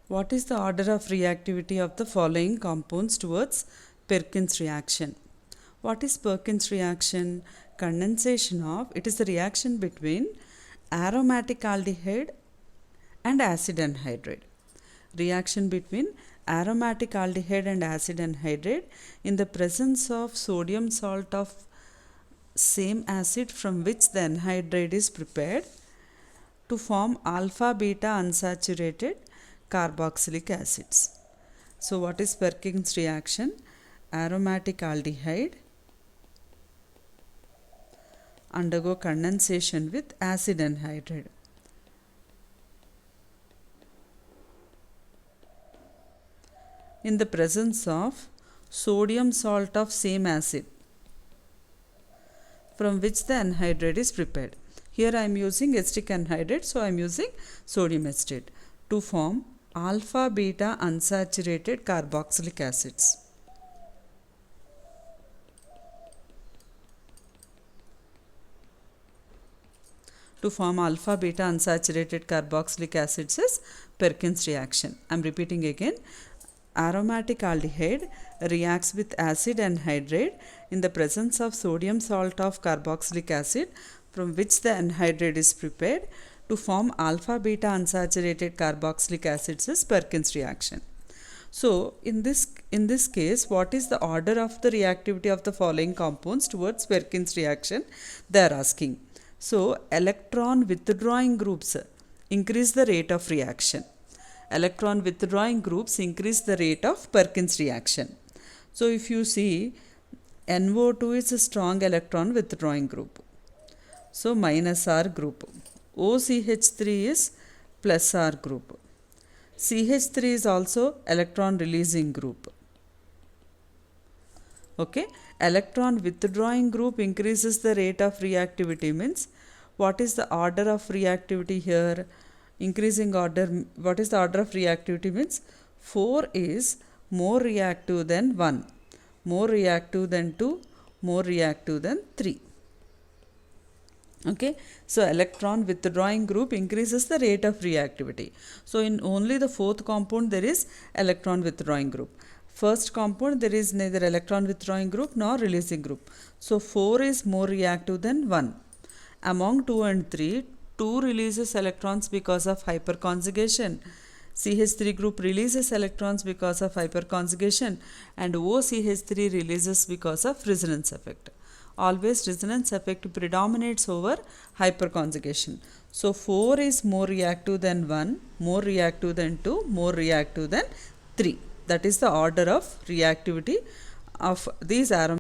What is the order of reactivity of the following compounds towards Perkins reaction? What is Perkins reaction? Condensation of, it is the reaction between aromatic aldehyde and acid anhydride. Reaction between aromatic aldehyde and acid anhydride in the presence of sodium salt of same acid from which the anhydride is prepared to form alpha beta unsaturated carboxylic acids. So what is Perkins reaction? Aromatic aldehyde undergo condensation with acid anhydride. In the presence of sodium salt of same acid from which the anhydride is prepared. Here I am using acetic anhydride, so I am using sodium acetate to form alpha beta unsaturated carboxylic acids. To form alpha beta unsaturated carboxylic acids is Perkins reaction. I am repeating again. Aromatic aldehyde reacts with acid anhydride in the presence of sodium salt of carboxylic acid from which the anhydride is prepared to form alpha beta unsaturated carboxylic acids is Perkins reaction. So in this case, what is the order of the reactivity of the following compounds towards Perkins reaction? They are asking. So electron withdrawing groups increase the rate of reaction. Electron withdrawing groups increase the rate of Perkins reaction. So if you see, NO2 is a strong electron withdrawing group. So minus R group. OCH3 is plus R group. CH3 is also electron releasing group. Okay, electron withdrawing group increases the rate of reactivity means what is the order of reactivity here? Increasing order, what is the order of reactivity means 4 is more reactive than 1, more reactive than 2, more reactive than 3. Okay, so electron withdrawing group increases the rate of reactivity. So in only the fourth compound there is electron withdrawing group. First compound there is neither electron withdrawing group nor releasing group. So 4 is more reactive than 1. Among 2 and 3, 2 releases electrons because of hyperconjugation. CH3 group releases electrons because of hyperconjugation and OCH3 releases because of resonance effect. Always resonance effect predominates over hyperconjugation. So 4 is more reactive than 1, more reactive than 2, more reactive than 3. That is the order of reactivity of these aromatics.